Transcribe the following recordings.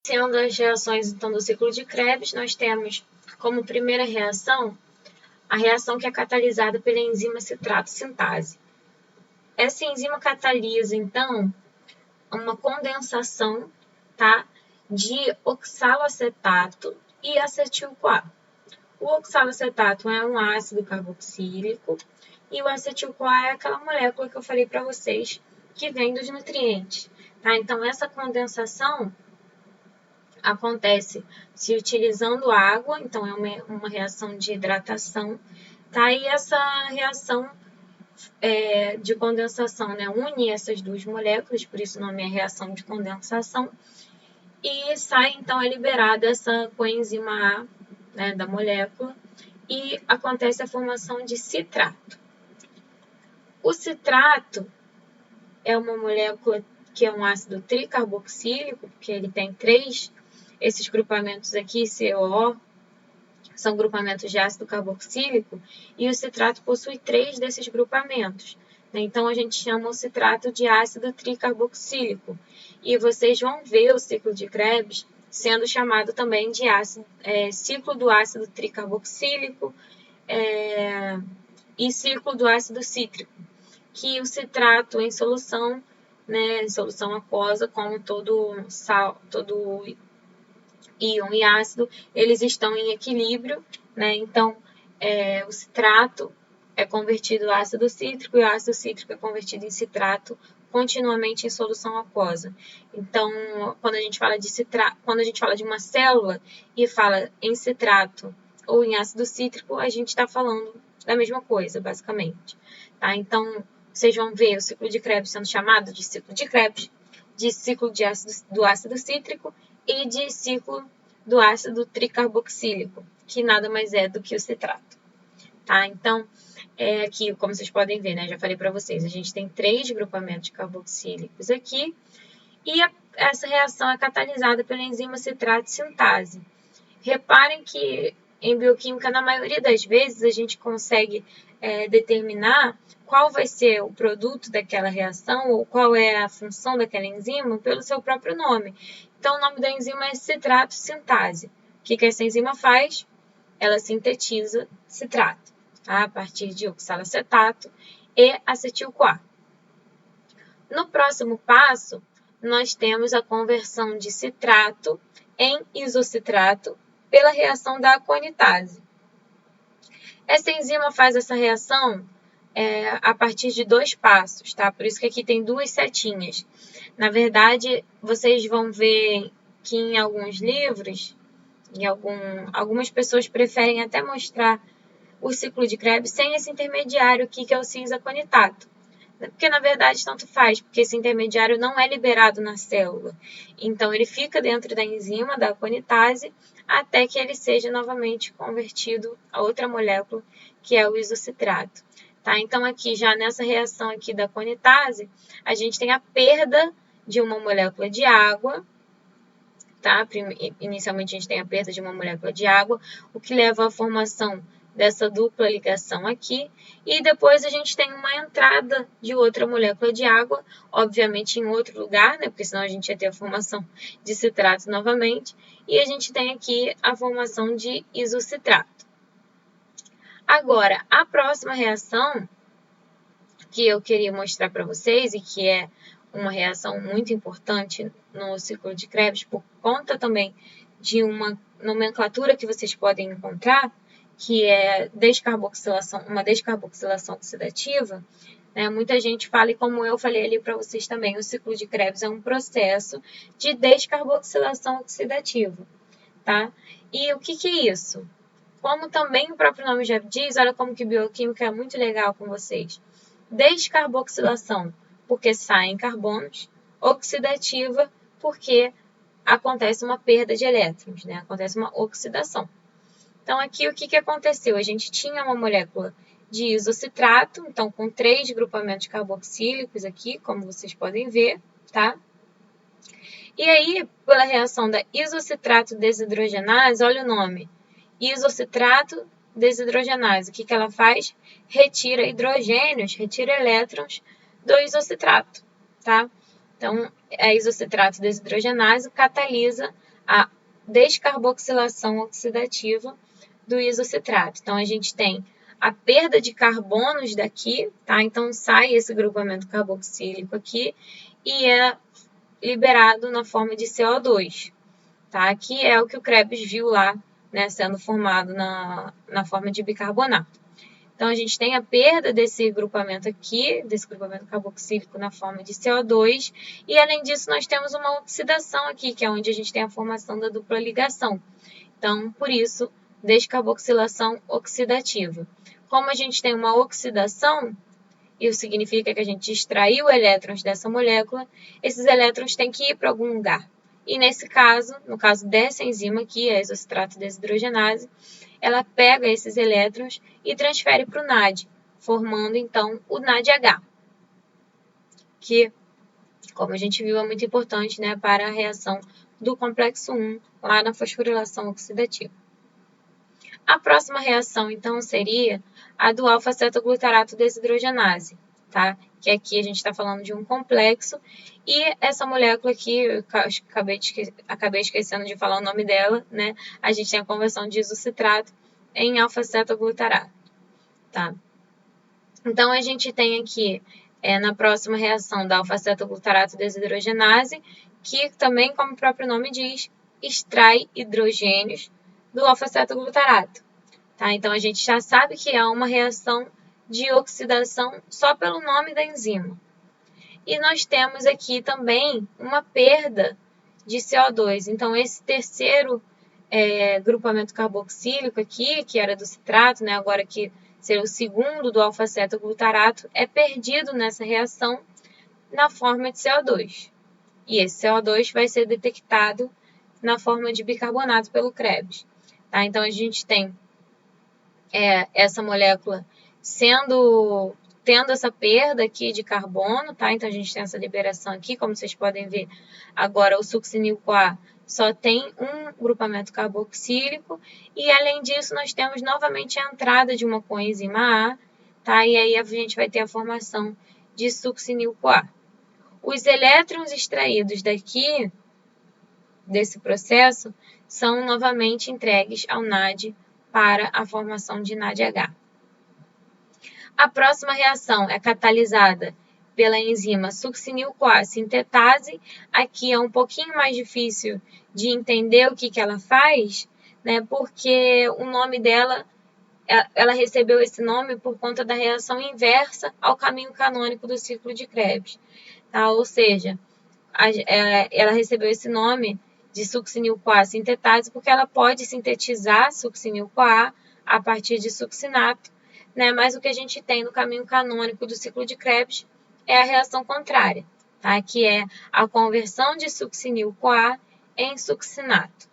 Sendo as reações então do ciclo de Krebs, nós temos como primeira reação a reação que é catalisada pela enzima citrato sintase. Essa enzima catalisa então uma condensação, tá, de oxaloacetato e acetil-CoA. O oxaloacetato é um ácido carboxílico e o acetil-CoA é aquela molécula que eu falei para vocês que vem dos nutrientes. Tá? Então, essa condensação acontece se utilizando água, então é uma reação de hidratação. Tá? E essa reação de condensação, né, une essas duas moléculas, por isso o nome é reação de condensação, e sai, então, é liberada essa coenzima A, né, da molécula, e acontece a formação de citrato. O citrato é uma molécula que é um ácido tricarboxílico, porque ele tem esses grupamentos aqui, COO, são grupamentos de ácido carboxílico, e o citrato possui 3 desses grupamentos. Então, a gente chama o citrato de ácido tricarboxílico. E vocês vão ver o ciclo de Krebs sendo chamado também de ciclo do ácido tricarboxílico e ciclo do ácido cítrico, que o citrato em solução, né, em solução aquosa, como todo íon e ácido, eles estão em equilíbrio, né? Então, o citrato é convertido a ácido cítrico e o ácido cítrico é convertido em citrato continuamente em solução aquosa. Então, quando a gente fala de uma célula e fala em citrato ou em ácido cítrico, a gente está falando da mesma coisa, basicamente. Tá? Então, vocês vão ver o ciclo de Krebs sendo chamado de ciclo de Krebs, de ciclo do ácido cítrico e de ciclo do ácido tricarboxílico, que nada mais é do que o citrato. Tá? Então, aqui, como vocês podem ver, né, já falei para vocês, a gente tem 3 grupamentos carboxílicos aqui, e essa reação é catalisada pela enzima citrato sintase. Reparem que em bioquímica, na maioria das vezes, a gente consegue determinar qual vai ser o produto daquela reação ou qual é a função daquela enzima pelo seu próprio nome. Então, o nome da enzima é citrato sintase. O que essa enzima faz? Ela sintetiza citrato, tá? A partir de oxaloacetato e acetil-CoA. No próximo passo, nós temos a conversão de citrato em isocitrato pela reação da aconitase. Essa enzima faz essa reação a partir de 2 passos, tá? Por isso que aqui tem 2 setinhas. Na verdade, vocês vão ver que em alguns livros, algumas pessoas preferem até mostrar o ciclo de Krebs sem esse intermediário aqui, que é o cis-aconitato. Porque, na verdade, tanto faz, porque esse intermediário não é liberado na célula. Então, ele fica dentro da enzima, da aconitase, até que ele seja novamente convertido a outra molécula, que é o isocitrato. Tá? Então, aqui, já nessa reação aqui da aconitase, a gente tem a perda de uma molécula de água, tá? Inicialmente, a gente tem a perda de uma molécula de água, o que leva à formação dessa dupla ligação aqui, e depois a gente tem uma entrada de outra molécula de água, obviamente em outro lugar, né, porque senão a gente ia ter a formação de citrato novamente, e a gente tem aqui a formação de isocitrato. Agora, a próxima reação que eu queria mostrar para vocês, e que é uma reação muito importante no ciclo de Krebs, por conta também de uma nomenclatura que vocês podem encontrar, que é uma descarboxilação oxidativa, né? Muita gente fala, e como eu falei ali para vocês também, o ciclo de Krebs é um processo de descarboxilação oxidativa, tá? E o que é isso? Como também o próprio nome já diz, olha como que bioquímica é muito legal com vocês. Descarboxilação, porque saem carbonos, oxidativa, porque acontece uma perda de elétrons, né? Acontece uma oxidação. Então, aqui o que aconteceu? A gente tinha uma molécula de isocitrato, então com 3 grupamentos carboxílicos aqui, como vocês podem ver, tá? E aí, pela reação da isocitrato desidrogenase, olha o nome, isocitrato desidrogenase, o que ela faz? Retira hidrogênios, retira elétrons do isocitrato, tá? Então, a isocitrato desidrogenase catalisa a descarboxilação oxidativa do isocitrato. Então, a gente tem a perda de carbonos daqui, tá? Então, sai esse grupamento carboxílico aqui e é liberado na forma de CO2, tá? Que é o que o Krebs viu lá, né, sendo formado na forma de bicarbonato. Então, a gente tem a perda desse grupamento aqui, desse grupamento carboxílico na forma de CO2, e além disso, nós temos uma oxidação aqui, que é onde a gente tem a formação da dupla ligação. Então, por isso, descarboxilação oxidativa. Como a gente tem uma oxidação, isso significa que a gente extraiu elétrons dessa molécula, esses elétrons têm que ir para algum lugar. E nesse caso, no caso dessa enzima aqui, a isocitrato desidrogenase, ela pega esses elétrons e transfere para o NAD, formando então o NADH, que, como a gente viu, é muito importante, né, para a reação do complexo 1 lá na fosforilação oxidativa. A próxima reação, então, seria a do alfa-cetoglutarato desidrogenase, tá? Que aqui a gente está falando de um complexo, e essa molécula aqui, eu acabei esquecendo de falar o nome dela, né? A gente tem a conversão de isocitrato em alfa-cetoglutarato, tá? Então, a gente tem aqui, na próxima reação da alfa-cetoglutarato desidrogenase, que também, como o próprio nome diz, extrai hidrogênios do alfa-cetoglutarato. Tá? Então, a gente já sabe que há uma reação de oxidação só pelo nome da enzima. E nós temos aqui também uma perda de CO2. Então, esse terceiro grupamento carboxílico aqui, que era do citrato, né, agora que seria o segundo do alfa-cetoglutarato, é perdido nessa reação na forma de CO2. E esse CO2 vai ser detectado na forma de bicarbonato pelo Krebs. Tá? Então, a gente tem essa molécula tendo essa perda aqui de carbono, tá? Então, a gente tem essa liberação aqui, como vocês podem ver, agora o succinil-CoA só tem um grupamento carboxílico, e além disso, nós temos novamente a entrada de uma coenzima A, tá? E aí a gente vai ter a formação de succinil-CoA. Os elétrons extraídos daqui, desse processo, são novamente entregues ao NAD para a formação de NADH. A próxima reação é catalisada pela enzima succinil-CoA sintetase. Aqui é um pouquinho mais difícil de entender o que ela faz, né, porque o nome dela, ela recebeu esse nome por conta da reação inversa ao caminho canônico do ciclo de Krebs. Tá? Ou seja, ela recebeu esse nome de succinil-CoA sintetase porque ela pode sintetizar succinil-CoA a partir de succinato, né? Mas o que a gente tem no caminho canônico do ciclo de Krebs é a reação contrária, tá? Que é a conversão de succinil-CoA em succinato.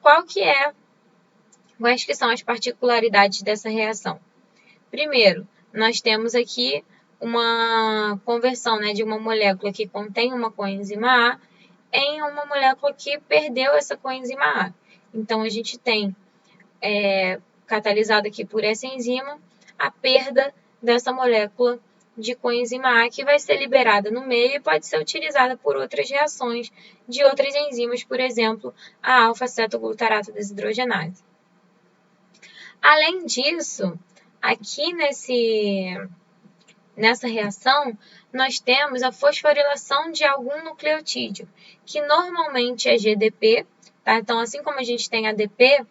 Quais que são as particularidades dessa reação? Primeiro, nós temos aqui uma conversão, né, de uma molécula que contém uma coenzima A em uma molécula que perdeu essa coenzima A. Então, a gente tem catalisado aqui por essa enzima a perda dessa molécula de coenzima A, que vai ser liberada no meio e pode ser utilizada por outras reações de outras enzimas, por exemplo, a alfa-cetoglutarato desidrogenase. Além disso, aqui nessa reação, nós temos a fosforilação de algum nucleotídeo, que normalmente é GDP, tá? Então, assim como a gente tem ADP,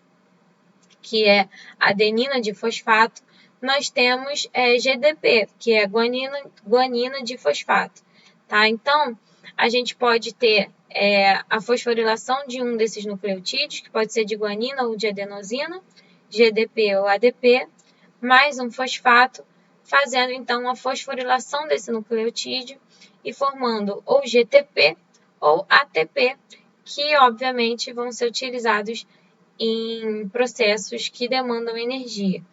que é adenina difosfato, nós temos GDP, que é guanina difosfato, tá? Então, a gente pode ter a fosforilação de um desses nucleotídeos, que pode ser de guanina ou de adenosina, GDP ou ADP, mais um fosfato, fazendo então a fosforilação desse nucleotídeo e formando ou GTP ou ATP, que obviamente vão ser utilizados em processos que demandam energia.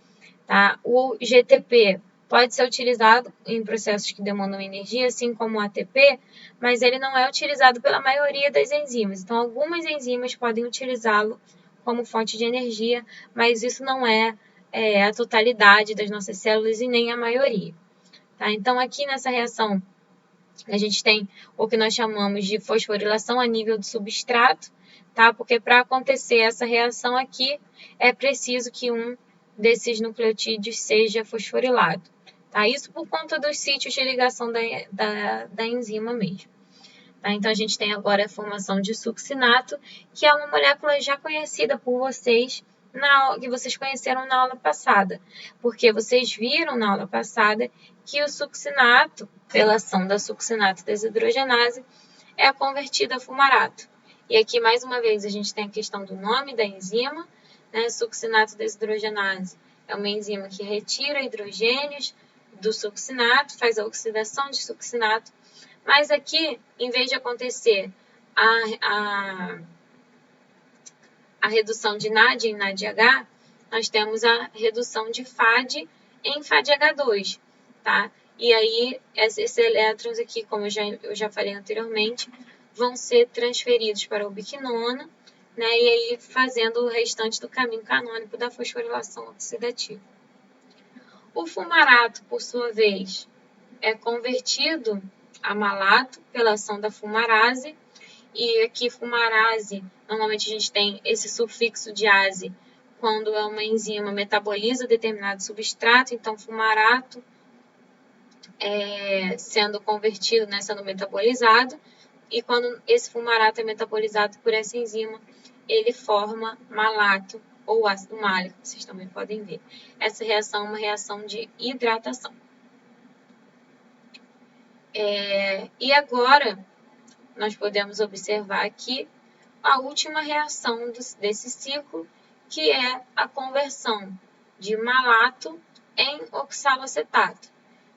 Tá? O GTP pode ser utilizado em processos que demandam energia, assim como o ATP, mas ele não é utilizado pela maioria das enzimas. Então, algumas enzimas podem utilizá-lo como fonte de energia, mas isso não é a totalidade das nossas células e nem a maioria. Tá? Então, aqui nessa reação A gente tem o que nós chamamos de fosforilação a nível do substrato, tá? Porque para acontecer essa reação aqui, é preciso que um desses nucleotídeos seja fosforilado, tá? Isso por conta dos sítios de ligação da enzima mesmo. Tá? Então, a gente tem agora a formação de succinato, que é uma molécula já conhecida por vocês, que vocês conheceram na aula passada, porque vocês viram na aula passada que o succinato, pela ação da succinato desidrogenase, é convertido a fumarato. E aqui, mais uma vez, a gente tem a questão do nome da enzima, né? Succinato desidrogenase é uma enzima que retira hidrogênios do succinato, faz a oxidação de succinato, mas aqui, em vez de acontecer a redução de NAD em NADH, nós temos a redução de FAD em FADH2, tá? E aí, esses elétrons aqui, como eu já falei anteriormente, vão ser transferidos para a ubiquinona, né? E aí fazendo o restante do caminho canônico da fosforilação oxidativa. O fumarato, por sua vez, é convertido a malato pela ação da fumarase, e aqui fumarase, normalmente a gente tem esse sufixo de ase quando é uma enzima metaboliza determinado substrato, então fumarato sendo convertido, né, sendo metabolizado, e quando esse fumarato é metabolizado por essa enzima, ele forma malato ou ácido málico, vocês também podem ver. Essa reação é uma reação de hidratação. E agora, nós podemos observar aqui a última reação desse ciclo, que é a conversão de malato em oxalacetato,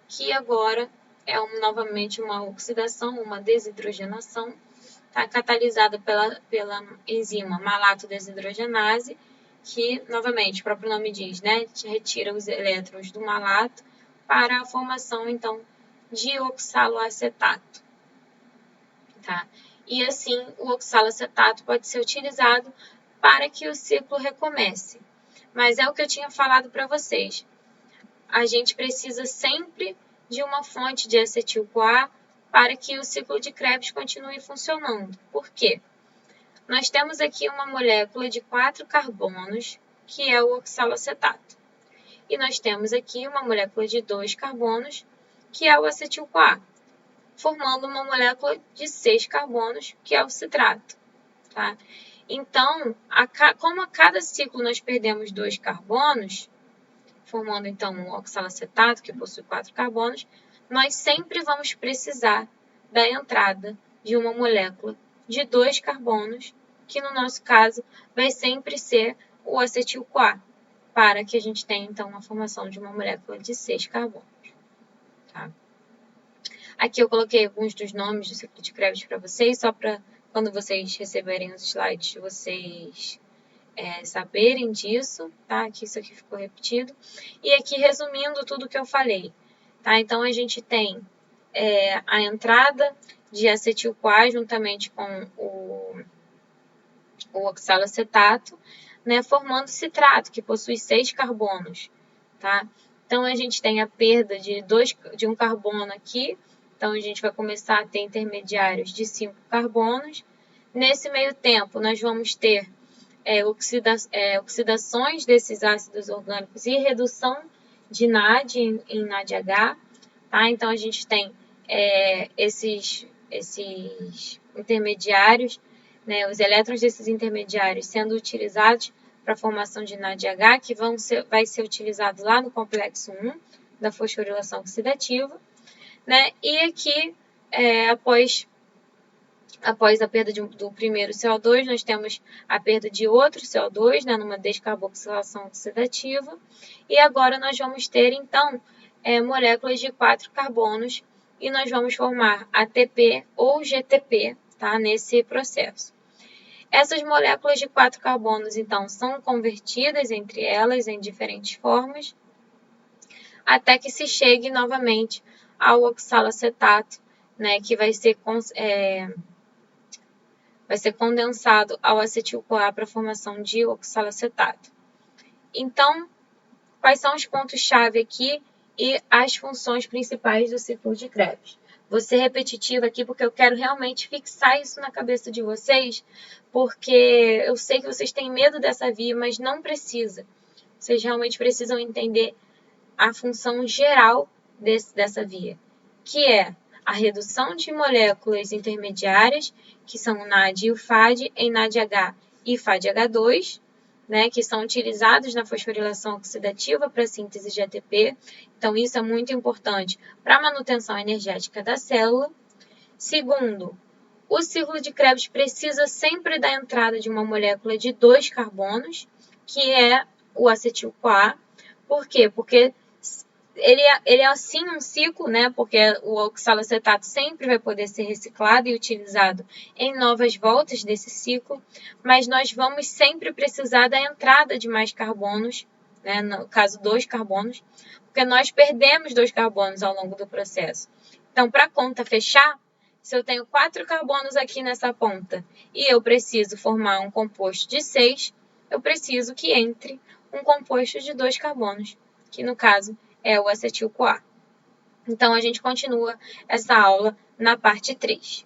que agora é novamente uma oxidação, uma desidrogenação, tá? Catalisada pela enzima malato desidrogenase, que, novamente, o próprio nome diz, né? Retira os elétrons do malato para a formação, então, de oxaloacetato, tá? E assim, o oxalacetato pode ser utilizado para que o ciclo recomece. Mas é o que eu tinha falado para vocês. A gente precisa sempre de uma fonte de acetil-CoA para que o ciclo de Krebs continue funcionando. Por quê? Nós temos aqui uma molécula de 4 carbonos, que é o oxalacetato. E nós temos aqui uma molécula de 2 carbonos, que é o acetil-CoA, formando uma molécula de 6 carbonos, que é o citrato. Tá? Então, como a cada ciclo nós perdemos 2 carbonos, formando então um oxalacetato, que possui 4 carbonos, nós sempre vamos precisar da entrada de uma molécula de 2 carbonos, que no nosso caso vai sempre ser o acetil-CoA, para que a gente tenha então a formação de uma molécula de 6 carbonos. Tá? Aqui eu coloquei alguns dos nomes do ciclo de Krebs para vocês, só para quando vocês receberem os slides, vocês saberem disso, tá? Que isso aqui ficou repetido. E aqui, resumindo tudo que eu falei, tá? Então, a gente tem a entrada de acetil-CoA juntamente com o oxalacetato, né? Formando citrato, que possui 6 carbonos, tá? Então, a gente tem a perda de um carbono aqui. Então, a gente vai começar a ter intermediários de 5 carbonos. Nesse meio tempo, nós vamos ter oxidações desses ácidos orgânicos e redução de NAD em NADH. Tá? Então, a gente tem esses intermediários, né, os elétrons desses intermediários sendo utilizados para a formação de NADH, que vai ser utilizado lá no complexo 1 da fosforilação oxidativa. Né? E aqui, após a perda do primeiro CO2, nós temos a perda de outro CO2, né, numa descarboxilação oxidativa. E agora nós vamos ter, então, moléculas de 4 carbonos e nós vamos formar ATP ou GTP, tá, nesse processo. Essas moléculas de 4 carbonos, então, são convertidas entre elas em diferentes formas, até que se chegue novamente ao oxalacetato, né, que vai ser condensado ao acetil-CoA para a formação de oxalacetato. Então, quais são os pontos-chave aqui e as funções principais do ciclo de Krebs? Vou ser repetitiva aqui porque eu quero realmente fixar isso na cabeça de vocês, porque eu sei que vocês têm medo dessa via, mas não precisa. Vocês realmente precisam entender a função geral dessa via, que é a redução de moléculas intermediárias, que são o NAD e o FAD, em NADH e FADH2, né, que são utilizados na fosforilação oxidativa para a síntese de ATP. Então, isso é muito importante para a manutenção energética da célula. Segundo, o ciclo de Krebs precisa sempre da entrada de uma molécula de 2 carbonos, que é o acetil-CoA. Por quê? Porque ele é sim um ciclo, né? Porque o oxalacetato sempre vai poder ser reciclado e utilizado em novas voltas desse ciclo, mas nós vamos sempre precisar da entrada de mais carbonos, né? No caso, 2 carbonos, porque nós perdemos 2 carbonos ao longo do processo. Então, para a conta fechar, se eu tenho 4 carbonos aqui nessa ponta e eu preciso formar um composto de 6, eu preciso que entre um composto de 2 carbonos, que no caso é o acetil-CoA. Então, a gente continua essa aula na parte 3.